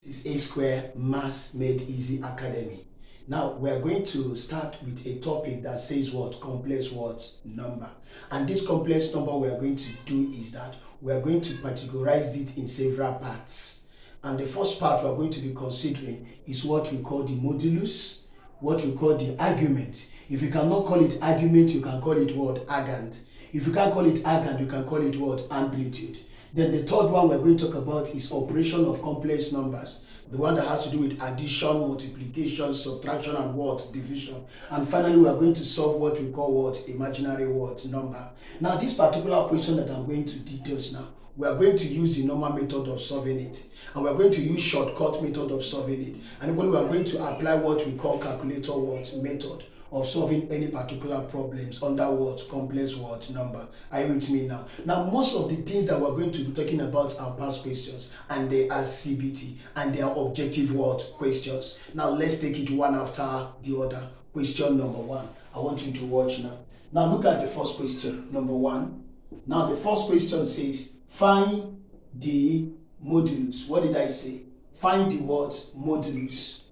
This is A Square Maths Made Easy Academy. Now we are going to start with a topic that says what? Complex what? Number. And this complex number we are going to do is that we are going to categorize it in several parts. And the first part we are going to be considering is what we call the modulus, what we call the argument. If you cannot call it argument, you can call it what? Argand. If you can't call it argand, you can call it what? Amplitude. Then the third one we're going to talk about is operation of complex numbers. The one that has to do with addition, multiplication, subtraction, and what? Division. And finally, we are going to solve what we call what? Imaginary what? Number. Now, this particular question that I'm going to details now, we are going to use the normal method of solving it. And we are going to use shortcut method of solving it. And we are going to apply what we call calculator what? Method of solving any particular problems under what? Complex what? Number. Are you with me now? Now, most of the things that we're going to be talking about are past questions, and they are CBT, and they are objective what? Questions. Now, let's take it one after the other. Question number one. I want you to watch now. Now, look at the first question, number one. Now, the first question says, find the modulus. What did I say? Find the what? Modulus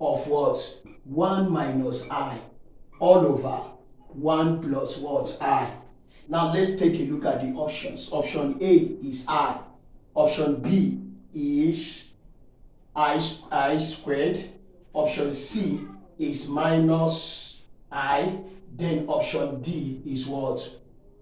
of what? 1 minus I all over 1 plus what? I. Now let's take a look at the options. Option A is I. Option B is I squared. Option C is minus I. Then option D is what?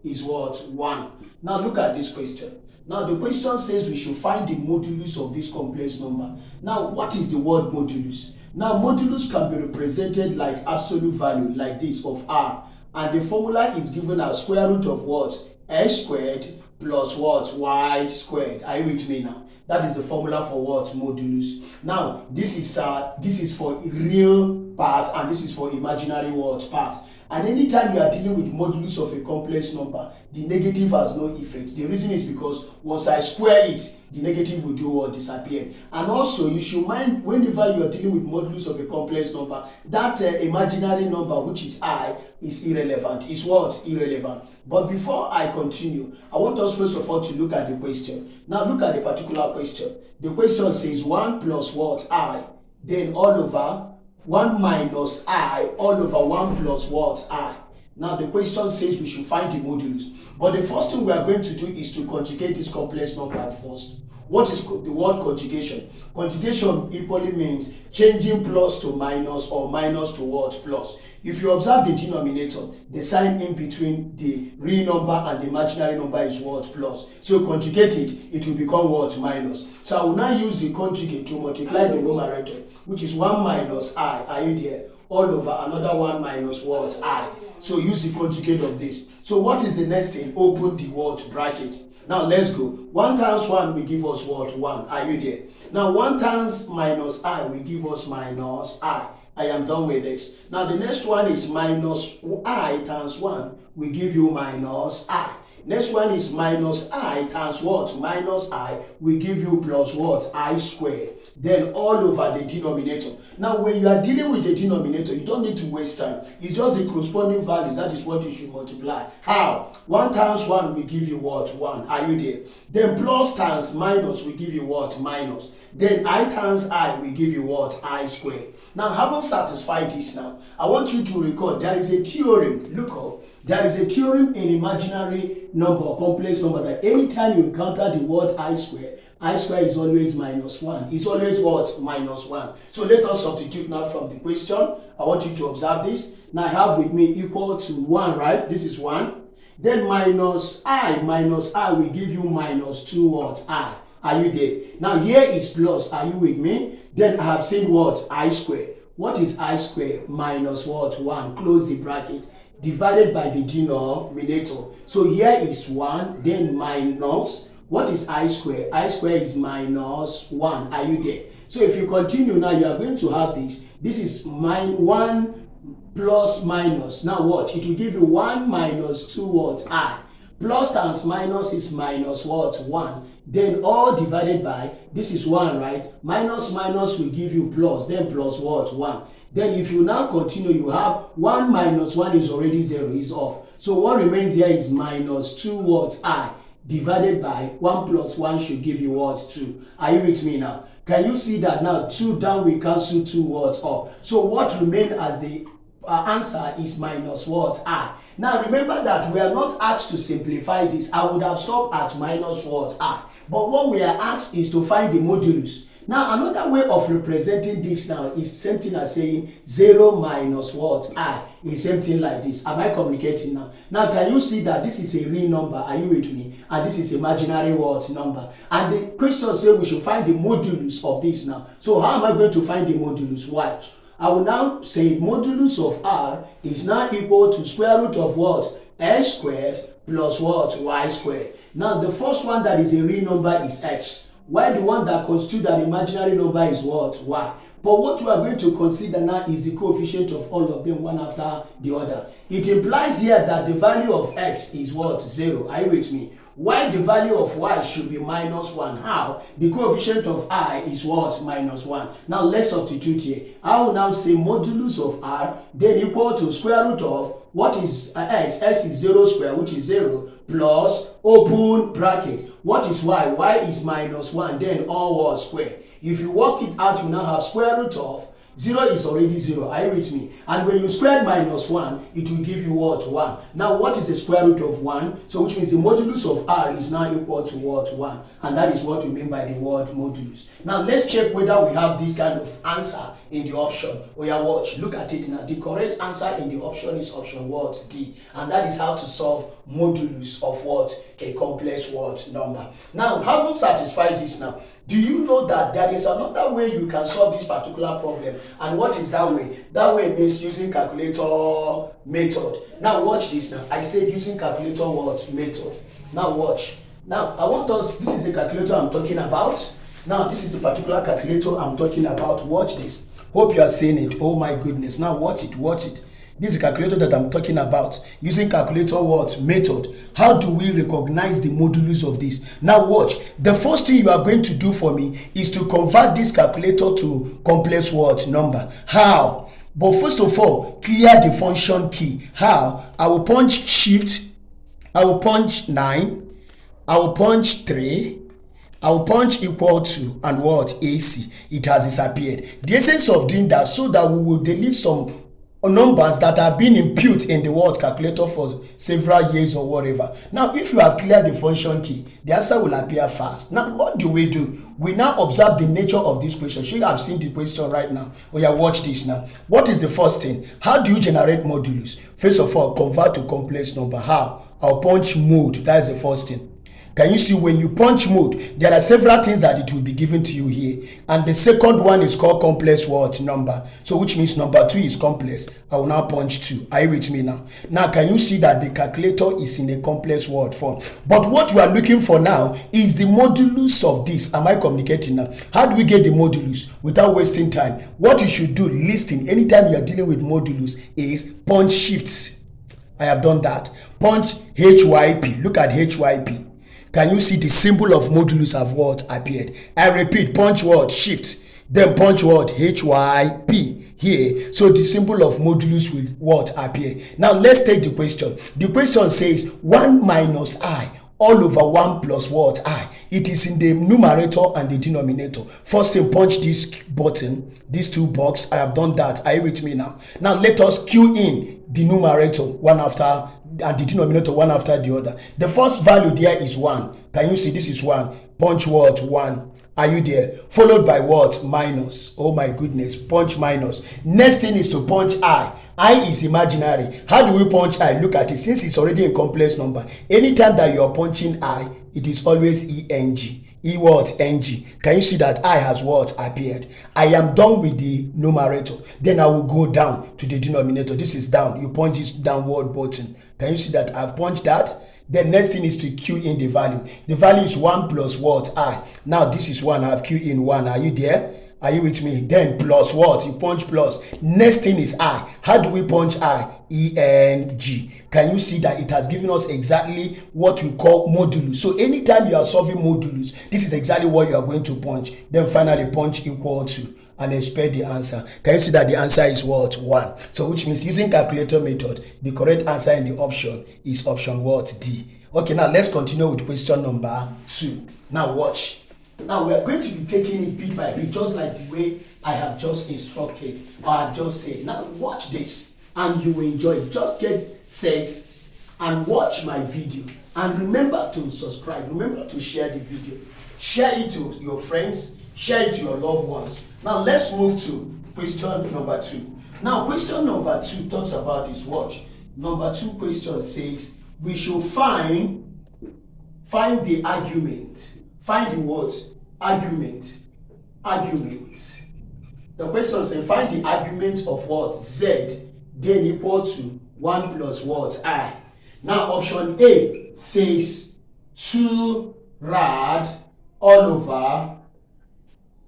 Is what? 1. Now look at this question. Now the question says we should find the modulus of this complex number. Now what is the word modulus? Now modulus can be represented like absolute value like this of R, and the formula is given as square root of what? X squared plus what? Y squared. Are you with me now? That is the formula for what? Modulus. Now this is for real part and this is for imaginary what? Part. And anytime you are dealing with modulus of a complex number, the negative has no effect. The reason is because once I square it, the negative will do what? Disappear. And also, you should mind whenever you are dealing with modulus of a complex number, that imaginary number, which is I, is irrelevant. Is what? Irrelevant. But before I continue, I want us first of all to look at the question. Now look at the particular question. The question says 1 plus what? I, then all over 1 minus I all over 1 plus what? I. Now the question says we should find the modulus. But the first thing we are going to do is to conjugate this complex number first. What is the word conjugation? Conjugation equally means changing plus to minus or minus to what? Plus. If you observe the denominator, the sign in between the real number and the imaginary number is what? Plus. So conjugate it, it will become what? Minus. So I will now use the conjugate to multiply the numerator, which is 1 minus I. Are you there? All over another 1 minus what? I. So use the conjugate of this. So what is the next thing? Open the what? Bracket. Now let's go. 1 times 1 will give us what? 1. Are you there? Now 1 times minus I will give us minus I. I am done with this. Now the next one is minus I times 1 will give you minus I. Next one is minus I times what? Minus I will give you plus what? I squared. Then all over the denominator. Now when you are dealing with the denominator, you don't need to waste time. It's just the corresponding values. That is what you should multiply. How? 1 times 1 will give you what? 1. Are you there? Then plus times minus will give you what? Minus. Then I times I will give you what? I squared. Now having satisfied this now, I want you to recall there is a theorem. Look up. There is a theorem in imaginary number or complex number that anytime you encounter the word I square is always minus 1. It's always what? Minus 1. So let us substitute now from the question. I want you to observe this. Now I have with me equal to 1, right? This is 1. Then minus I will give you minus 2 what? I. Are you there? Now here is plus. Are you with me? Then I have said what? I square. What is I square? Minus what? 1. Close the bracket. Divided by the denominator. So here is 1, then minus. What is I square? I square is minus 1. Are you there? So if you continue now, you are going to have this. This is 1 plus minus. Now what? It will give you 1 minus 2 what? I. Plus times minus is minus what? 1. Then all divided by, this is 1, right? Minus will give you plus. Then plus what? 1. Then if you now continue, you have 1 minus 1 is already 0, is off. So what remains here is minus 2 what? I. Divided by 1 plus 1 should give you what? 2. Are you with me now? Can you see that now? 2 down will cancel 2 what? Up. So what remain as the answer is minus what? I. Now remember that we are not asked to simplify this. I would have stopped at minus what? I. But what we are asked is to find the modulus. Now another way of representing this now is same thing as saying 0 minus what? I. Is same thing like this. Am I communicating now? Now can you see that this is a real number? Are you with me? And this is imaginary what? Number. And the question says we should find the modulus of this now. So how am I going to find the modulus? Watch. I will now say modulus of r is now equal to square root of what? X squared plus what? Y squared. Now the first one that is a real number is x, while the one that constitutes an imaginary number is what? Y. But what we are going to consider now is the coefficient of all of them one after the other. It implies here that the value of x is what? 0. Are you with me? While the value of y should be minus 1. How? The coefficient of I is what? Minus 1. Now let's substitute here. I will now say modulus of r then equal to square root of what is x? X is 0 square, which is 0, plus open bracket. What is y? Y is minus 1, then all what? Square. If you work it out, you now have square root of 0 is already 0. Are you with me? And when you square minus 1, it will give you what? 1. Now, what is the square root of 1? So, which means the modulus of r is now equal to what? 1. And that is what we mean by the word modulus. Now, let's check whether we have this kind of answer in the option. Oh yeah, watch. Look at it now. The correct answer in the option is option what? D. And that is how to solve modulus of what? A complex what? Number. Now, having satisfied this now, do you know that there is another way you can solve this particular problem? And what is that way? That way means using calculator method. Now watch this now. I said using calculator what? Method. Now watch. Now I want us, this is the calculator I'm talking about. Now this is the particular calculator I'm talking about. Watch this. Hope you are seeing it. Oh my goodness. Now watch it. Watch it. This is the calculator that I'm talking about. Using calculator what? Method. How do we recognize the modulus of this? Now watch. The first thing you are going to do for me is to convert this calculator to complex what? Number. How? But first of all, clear the function key. How? I will punch shift. I will punch 9. I will punch 3. I will punch equal to and what? AC. It has disappeared. The essence of doing that so that we will delete some numbers that have been input in the word calculator for several years or whatever. Now, if you have cleared the function key, the answer will appear fast. Now, what do? We now observe the nature of this question. So you have seen the question right now. Oh yeah, watch this now. What is the first thing? How do you generate modulus? First of all, convert to complex number. How? I'll punch mode. That is the first thing. Can you see when you punch mode, there are several things that it will be given to you here. And the second one is called complex what? Number. So which means number 2 is complex. I will now punch 2. Are you with me now? Now can you see that the calculator is in a complex word form? But what we are looking for now is the modulus of this. Am I communicating now? How do we get the modulus without wasting time? What you should do, listing, anytime you are dealing with modulus is punch shifts. I have done that. Punch HYP. Look at HYP. Can you see the symbol of modulus have what? Appeared. I repeat, punch word shift, then punch word HYP here. So the symbol of modulus will what? Appear. Now let's take the question. The question says 1 minus I all over 1 plus what? I. It is in the numerator and the denominator. First thing, punch this button, these two boxes. I have done that. Are you with me now? Now let us cue in the numerator one after and the denominator one after the other. The first value there is 1. Can you see this is 1? Punch what? 1. Are you there? Followed by what? Minus. Oh my goodness. Punch minus. Next thing is to punch I. I is imaginary. How do we punch I? Look at it. Since it's already a complex number, anytime that you are punching I, it is always ENG. E what? NG. Can you see that I has what? Appeared. I am done with the numerator. Then I will go down to the denominator. This is down. You punch this downward button. Can you see that I've punched that? The next thing is to cue in the value. The value is 1 plus what? I. Now this is 1. I have cue in 1. Are you there? Are you with me? Then plus what? You punch plus. Next thing is I. How do we punch I? ENG. Can you see that it has given us exactly what we call modulus? So anytime you are solving modulus, this is exactly what you are going to punch. Then finally punch equal to and expect the answer. Can you see that the answer is what? 1. So which means using calculator method, the correct answer in the option is option what? D. Okay, now let's continue with question number 2. Now watch. Now we are going to be taking it bit by bit, just like the way I have just instructed or I have just said. Now watch this and you will enjoy it. Just get set and watch my video. And remember to subscribe. Remember to share the video. Share it to your friends. Share it to your loved ones. Now let's move to question number 2. Now question number 2 talks about this. Watch. Number 2 question says we should find the argument. Find the what? Argument. The question says find the argument of what? Z then equal to 1 plus what? I. Now option A says 2 rad all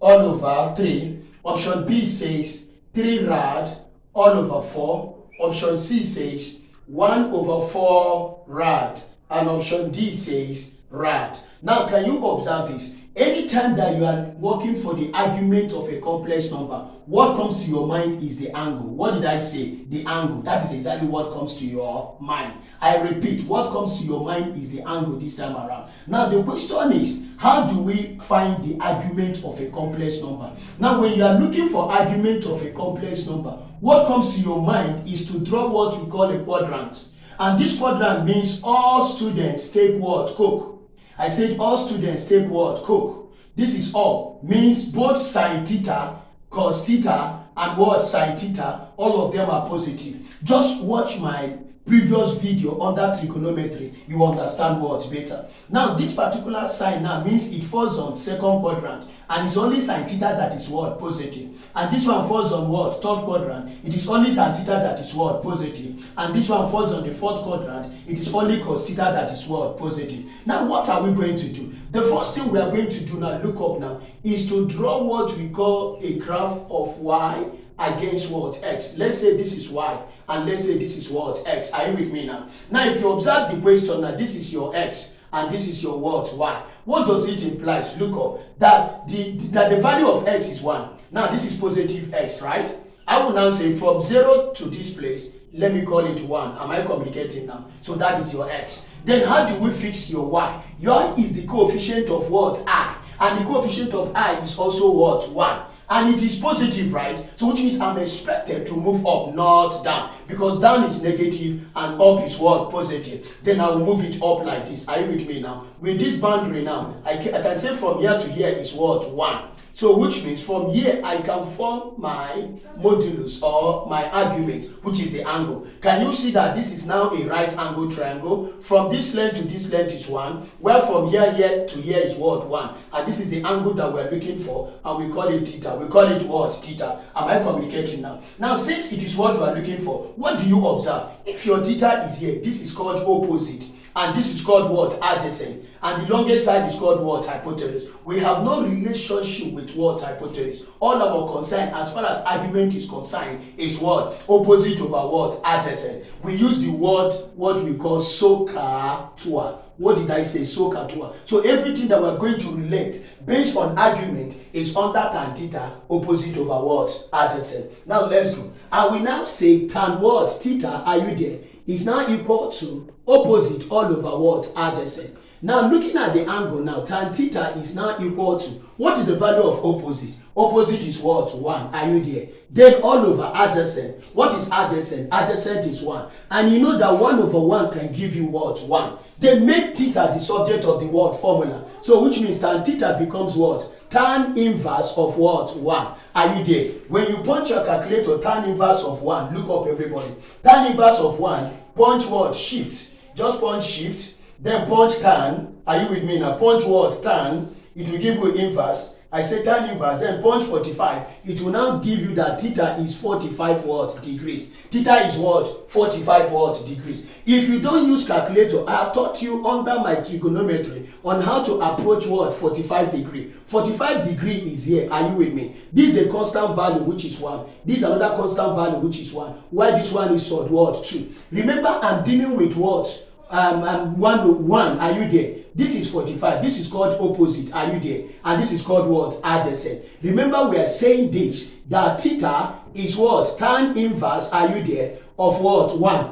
over 3. Option B says 3 rad all over 4. Option C says 1 over 4 rad. And option D says rad. Now can you observe this? Anytime that you are working for the argument of a complex number, what comes to your mind is the angle. What did I say? The angle. That is exactly what comes to your mind. I repeat, what comes to your mind is the angle this time around. Now the question is, how do we find the argument of a complex number? Now when you are looking for argument of a complex number, what comes to your mind is to draw what we call a quadrant. And this quadrant means all students take what? Coke. I said all students take what? Coke. This is all. Means both sine theta, cos theta, and what? Sine theta, all of them are positive. Just watch my previous video under trigonometry. You understand what better. Now this particular sign now means it falls on second quadrant. And it's only sine theta that is what? Positive. And this one falls on what? Third quadrant. It is only tan theta that is what? Positive. And this one falls on the fourth quadrant. It is only cos theta that is what? Positive. Now what are we going to do? The first thing we are going to do now, look up now, is to draw what we call a graph of y against what? X. Let's say this is y and let's say this is what? X. Are you with me now? Now if you observe the question now, this is your x and this is your what? Y. What does it imply? Look up that the value of x is 1. Now this is positive x, right? I will now say from 0 to this place, let me call it 1. Am I communicating now? So that is your x. Then how do we fix your y? Your is the coefficient of what? I. And the coefficient of I is also what? 1. And it is positive, right? So which means I'm expected to move up, not down. Because down is negative and up is what? Positive. Then I will move it up like this. Are you with me now? With this boundary now, I can say from here to here is what? 1. So which means from here I can form my modulus or my argument, which is the angle. Can you see that this is now a right angle triangle? From this length to this length is 1, where from here to here is what? 1. And this is the angle that we're looking for, and we call it theta. We call it what? Theta. Am I communicating now? Now since it is what we are looking for, what do you observe? If your theta is here, this is called opposite. And this is called what? Adjacent. And the longest side is called what? Hypotenuse. We have no relationship with what? Hypotenuse. All our concern as far as argument is concerned is what? Opposite over what? Adjacent. We use the word what we call SOHCAHTOA. What did I say? SOHCAHTOA. So everything that we're going to relate based on argument is under tan theta, opposite over what? Adjacent. Now let's go. I will now say tan what? Theta, are you there? Is now equal to opposite all over what? Adjacent. Now looking at the angle now, tan theta is now equal to, what is the value of opposite? Opposite is what? 1. Are you there? Then all over adjacent. What is adjacent? Adjacent is 1. And you know that 1 over 1 can give you what? 1. Then make theta the subject of the word formula. So which means tan theta becomes what? Tan inverse of what? 1. Are you there? When you punch your calculator, tan inverse of 1, look up everybody. Tan inverse of 1, punch what? Shift. Just punch shift, then punch tan. Are you with me now? Punch what? Tan. It will give you inverse. I say tan inverse, then punch 45. It will now give you that theta is 45 what? Degrees. Theta is what? 45 what? Degrees. If you don't use calculator, I have taught you under my trigonometry on how to approach what? 45 degree. 45 degree is here. Are you with me? This is a constant value which is 1. This is another constant value which is 1. Why this one is sort what? 2. Remember I'm dealing with what? 1. Are you there? This is 45. This is called opposite. Are you there? And this is called what? Adjacent. Remember we are saying this, that theta is what? Tan inverse, are you there? Of what? 1.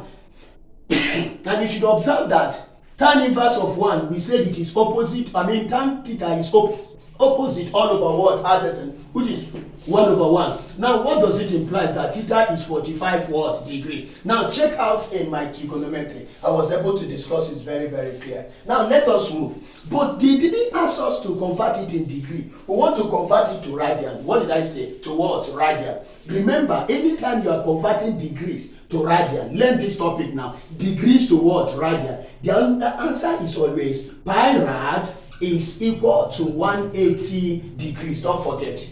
And you should observe that tan inverse of 1, we said it is opposite. Tan theta is Opposite all over what? Adjacent, which is 1 over 1. Now, what does it imply? That theta is 45 what? Degree. Now, check out in my trigonometry. I was able to discuss it very, very clear. Now, let us move. But they didn't ask us to convert it in degree. We want to convert it to radian. What did I say? To what? Radian. Remember, anytime you are converting degrees to radian, learn this topic now. Degrees to what? Radian. The answer is always pi rad is equal to 180 degrees. Don't forget.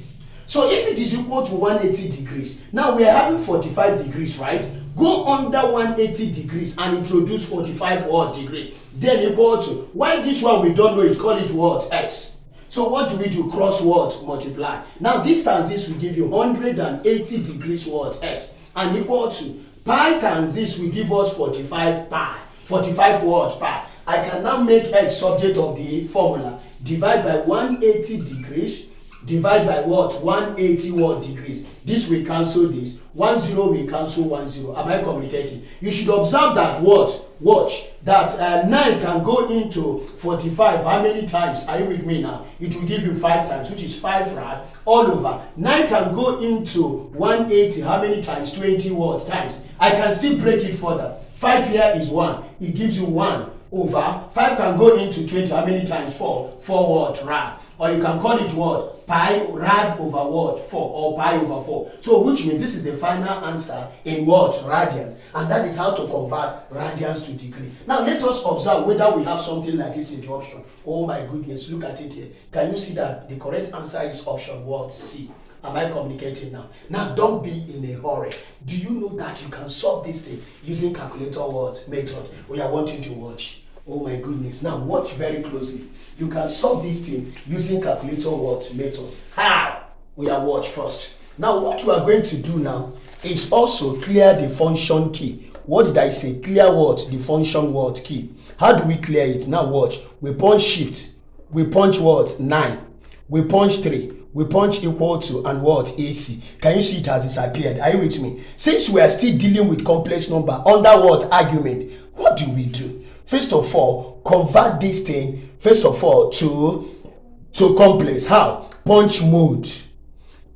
So if it is equal to 180 degrees, now we are having 45 degrees, right? Go under 180 degrees and introduce 45 what degree. Then equal to, why this one we don't know it, call it what? X. So what do? Cross what? Multiply. Now distance this will give you 180 degrees what? X. And equal to, pi times this will give us 45 pi. 45 what? Pi. I can now make X subject of the formula. Divide by 180 degrees. Divide by what? 180 what degrees. This will cancel this. 10 will cancel 10. Am I communicating? You should observe that what? Watch. That 9 can go into 45. How many times? Are you with me now? It will give you 5 times, which is 5 rad all over. 9 can go into 180. How many times? 20 what? Times. I can still break it further. 5 here is 1. It gives you 1 over. 5 can go into 20. How many times? 4. 4 what? Rad. Or you can call it what? Pi rad over what? 4 or pi over 4. So which means this is the final answer in what? Radians. And that is how to convert radians to degree. Now let us observe whether we have something like this in the option. Oh my goodness, look at it here. Can you see that the correct answer is option what? C. Am I communicating now? Now don't be in a hurry. Do you know that you can solve this thing using calculator what? Method. We are wanting to watch. Oh my goodness. Now watch very closely. You can solve this thing using calculator what? Method. How? We are watch first. Now what we are going to do now is also clear the function key. What did I say? Clear what? The function what? Key. How do we clear it? Now watch. We punch shift. We punch what? 9. We punch 3. We punch equal to and what? AC. Can you see it has disappeared? Are you with me? Since we are still dealing with complex number under what? Argument. What do we do? First of all, convert this thing, first of all, to complex. How? Punch mode.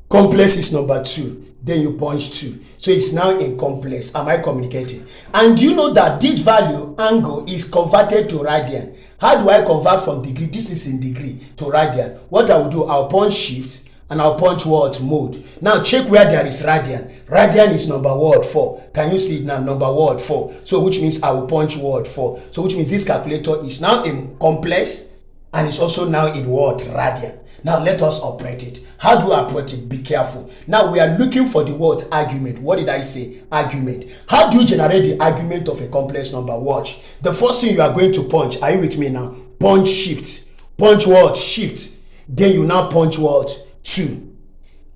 Complex is number 2. Then you punch 2. So it's now in complex. Am I communicating? And do you know that this value, angle, is converted to radian? How do I convert from degree? This is in degree to radian. What I will do, I'll punch shift and I'll punch what? Mode. Now check where there is radian. Radian is number what? 4. Can you see it now? Number what? 4. So which means I will punch what? 4. So which means this calculator is now in complex and it's also now in what? Radian. Now let us operate it. How do I operate it? Be careful. Now we are looking for the word argument. What did I say? Argument. How do you generate the argument of a complex number? Watch. The first thing you are going to punch. Are you with me now? Punch shift. Punch what? Shift. Then you now punch what? 2.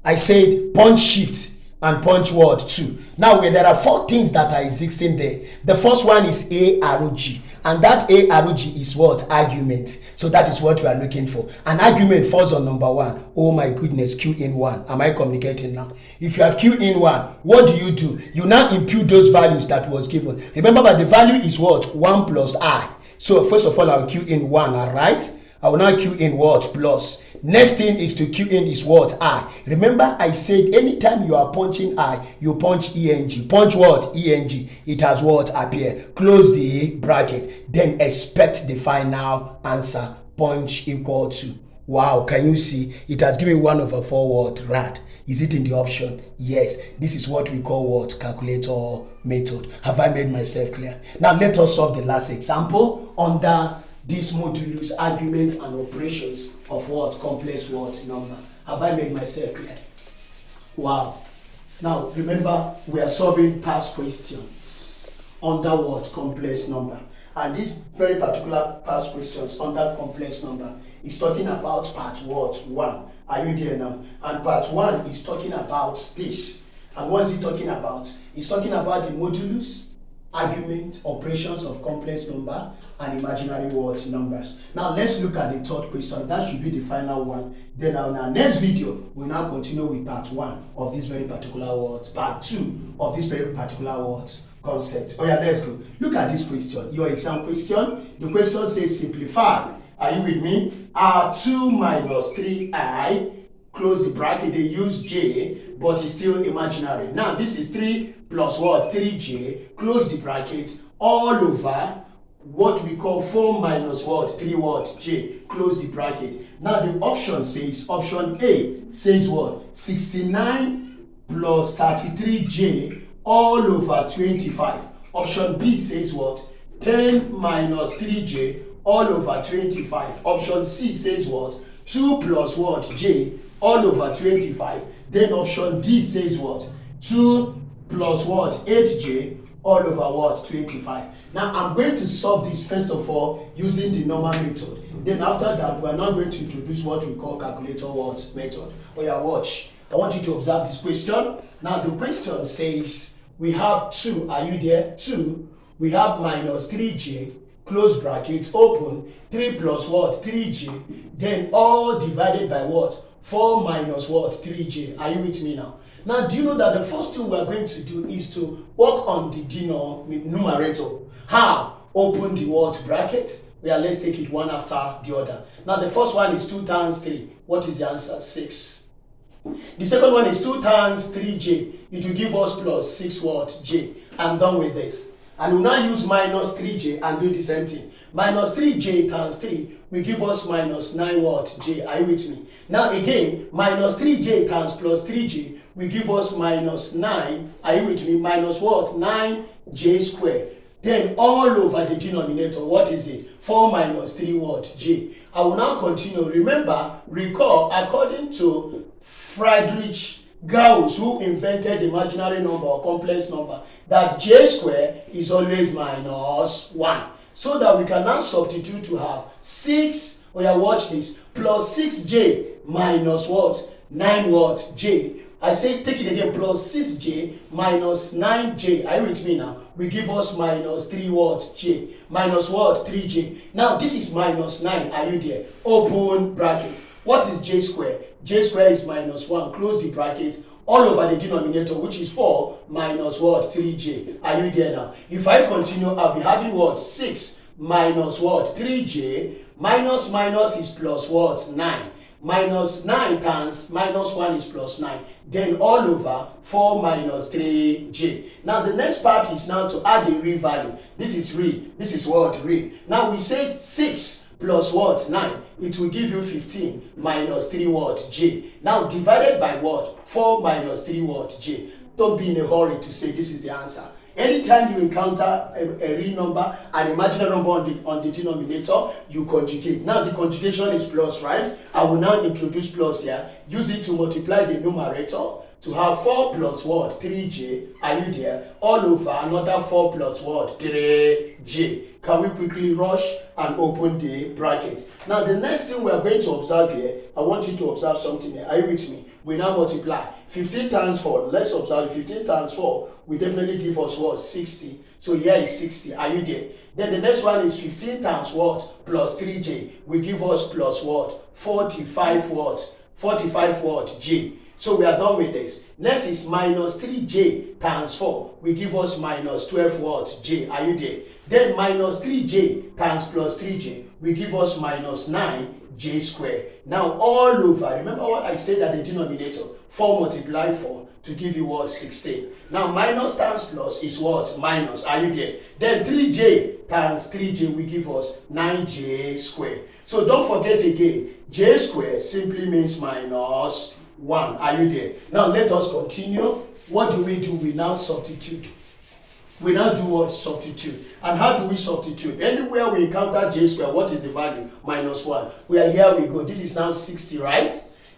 I said punch shift and punch what? 2. Now there are 4 things that are existing there. The first one is A arrow G. And that A arrow G is what? Argument. So that is what we are looking for. An argument falls on number 1. Oh my goodness, Q in 1. Am I communicating now? If you have Q in 1, what do? You now impute those values that was given. Remember that the value is what? 1 plus I. So first of all, I'll Q in 1, alright? I will now Q in what? Plus. Next thing is to Q in is what? I. Remember I said anytime you are punching I, you punch ENG. Punch what? ENG. It has what? Appear. Close the bracket. Then expect the final answer. Punch equal to. Wow, can you see? It has given 1 over 4 what? Rad. Is it in the option? Yes. This is what we call what? Calculator method. Have I made myself clear? Now let us solve the last example under this modulus, arguments and operations of what? Complex what? Number. Have I made myself clear? Wow. Now remember, we are solving past questions under what? Complex number. And this very particular past questions under complex number is talking about part what? 1. Are you there now? And part 1 is talking about this. And what is it talking about? It's talking about the modulus, argument, operations of complex number, and imaginary what? Numbers. Now let's look at the third question. That should be the final one. Then on our next video, we'll now continue with part 1 of this very particular word, part 2 of this very particular word concept. Oh yeah, let's go. Look at this question. Your exam question. The question says simplify Are you with me? 2 minus 3i, close the bracket, they use j, but it's still imaginary. Now, this is 3 plus what? 3j, close the bracket, all over what we call 4 minus what? 3 what? J, close the bracket. Now, the option says, option A says what? 69 plus 33j all over 25. Option B says what? 10 minus 3j all over 25. Option C says what? 2 plus what? J all over 25. Then option D says what? 2 plus what? 8j all over what? 25. Now I'm going to solve this first of all using the normal method. Then after that, we are now going to introduce what we call calculator what? Method. Oh yeah, watch. I want you to observe this question. Now the question says we have 2. Are you there? 2. We have minus 3j, close brackets, open, 3 plus what? 3j, then all divided by what? 4 minus what? 3j. Are you with me now? Now, do you know that the first thing we are going to do is to work on the numerator? How? Open the what? Bracket. Yeah, let's take it one after the other. Now, the first one is 2 times 3. What is the answer? 6. The second one is 2 times 3j. It will give us plus 6 what? J. I'm done with this. And we'll now use minus 3j and do the same thing. Minus 3j times 3 will give us minus 9 what? J. Are you with me? Now again, minus 3j times plus 3j will give us minus 9. Are you with me? Minus what? 9j squared. Then all over the denominator, what is it? 4 minus 3 what? J. I will now continue. Remember, recall, according to Friedrich Gauss, who invented imaginary number or complex number, that j square is always minus 1. So that we can now substitute to have 6, oh yeah, watch this, plus 6j minus what? 9 what? J. I say take it again, plus 6j minus 9j. Are you with me now? We give us minus 3 what? J. Minus what? 3j. Now this is minus 9. Are you there? Open bracket. What is j square? J square is minus 1. Close the bracket. All over the denominator, which is 4 minus what? 3j. Are you there now? If I continue, I'll be having what? 6 minus what? 3j. Minus minus is plus what? 9. Minus 9 times minus 1 is plus 9. Then all over 4 minus 3j. Now the next part is now to add the real value. This is real. This is what? Real. Now we said 6 plus what? 9. It will give you 15 minus 3 what? J. Now divided by what? 4 minus 3 what? J. Don't be in a hurry to say this is the answer. Anytime you encounter a real number, an imaginary number on the denominator, you conjugate. Now the conjugation is plus, right? I will now introduce plus here. Use it to multiply the numerator to have 4 plus what? 3j. Are you there? All over another 4 plus what? 3j. Can we quickly rush and open the bracket? Now the next thing we are going to observe here, I want you to observe something here. Are you with me? We now multiply. 15 times 4. Let's observe 15 times 4 will definitely give us what? 60. So here is 60. Are you there? Then the next one is 15 times what? Plus 3j will give us plus what? 45 what? 45 what? J. So we are done with this. Next is minus 3j times 4 will give us minus 12 what? J. Are you there? Then minus 3j times plus 3j will give us minus 9j squared. Now all over, remember what I said at the denominator? 4 multiply 4 to give you what? 16. Now minus times plus is what? Minus. Are you there? Then 3j times 3j will give us 9j squared. So don't forget again, j squared simply means minus 1. Are you there? Now let us continue. What do? We now substitute. We now do what? Substitute. And how do we substitute? Anywhere we encounter j square, what is the value? Minus 1. We are here, we go. This is now 60, right?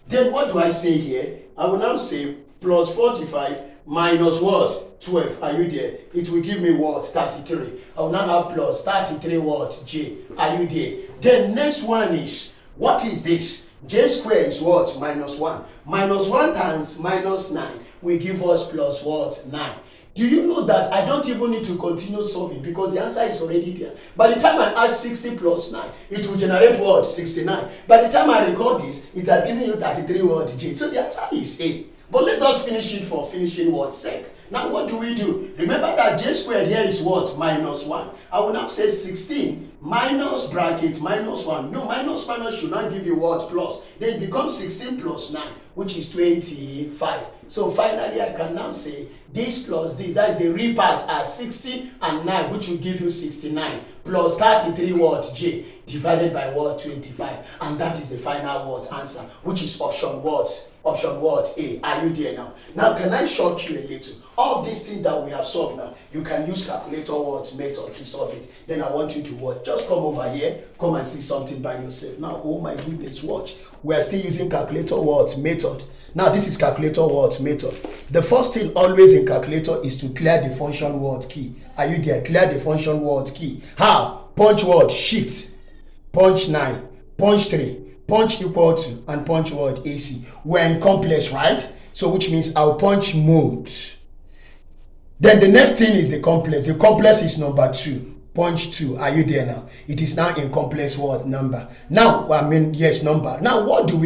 Then what do I say here? I will now say plus 45 minus what? 12. Are you there? It will give me what? 33. I will now have plus 33 what? J. Are you there? Then next one is, what is this? J square is what? Minus 1. Minus 1 times minus 9 will give us plus what? 9. Do you know that I don't even need to continue solving because the answer is already there? By the time I add 60 plus 9, it will generate what? 69. By the time I record this, it has given you 33 what? J. So the answer is A. But let us finish it for finishing what sake. Now what do we do? Remember that j squared here is what? Minus 1. I will now say 16 minus bracket minus 1. No, minus should not give you what? Plus. Then it becomes 16 plus 9, which is 25. So finally I can now say this plus this, that is the real part as 60 and 9, which will give you 69 plus 33 what? J divided by what? 25. And that is the final what? Answer, which is option what? Option what? A. Are you there now? Now can I shock you a little? All these things that we have solved now, you can use calculator what method to solve it. Then I want you to watch. Just come over here, come and see something by yourself. Now, oh my goodness, watch. We are still using calculator what method. Now this is calculator what method. The first thing always in calculator is to clear the function what key. Are you there? Clear the function what key. How? Punch what? Shift. Punch 9. Punch 3. Punch equal to and punch what? AC. We're in complex, right? So which means I'll punch mode. Then the next thing is the complex. The complex is number 2. Punch 2. Are you there now? It is now in complex what? Number. Now, yes, number. Now, what do?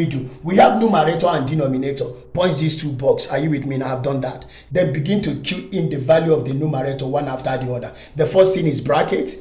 We have numerator and denominator. Punch these two boxes. Are you with me? Now, I've done that. Then begin to cue in the value of the numerator one after the other. The first thing is bracket,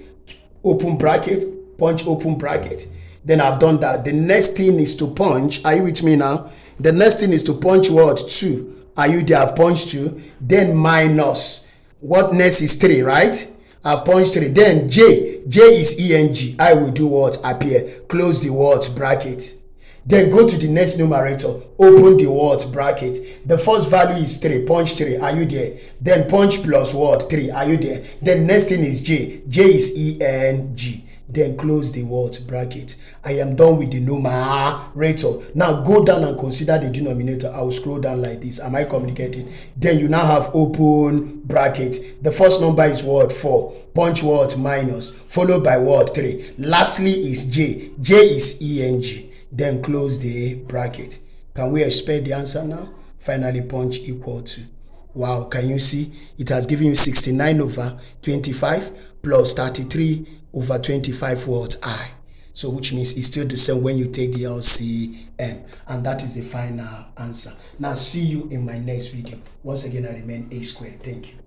open bracket, punch open bracket. Then I've done that. The next thing is to punch. Are you with me now? The next thing is to punch what? 2. Are you there? I've punched 2. Then minus. What next is 3, right? I've punched 3. Then J. J is ENG. I will do what? Appear. Close the what? Bracket. Then go to the next numerator. Open the what? Bracket. The first value is 3. Punch 3. Are you there? Then punch plus what? 3. Are you there? Then next thing is J. J is ENG. Then close the what? Bracket. I am done with the numerator. Now go down and consider the denominator. I will scroll down like this. Am I communicating? Then you now have open bracket. The first number is what? 4. Punch what? Minus. Followed by what? 3. Lastly is J. J is ENG. Then close the bracket. Can we expect the answer now? Finally punch equal to. Wow, can you see? It has given you 69 over 25 plus 33 over 25 what? I. So which means it's still the same when you take the LCM. And that is the final answer. Now see you in my next video. Once again, I remain A squared. Thank you.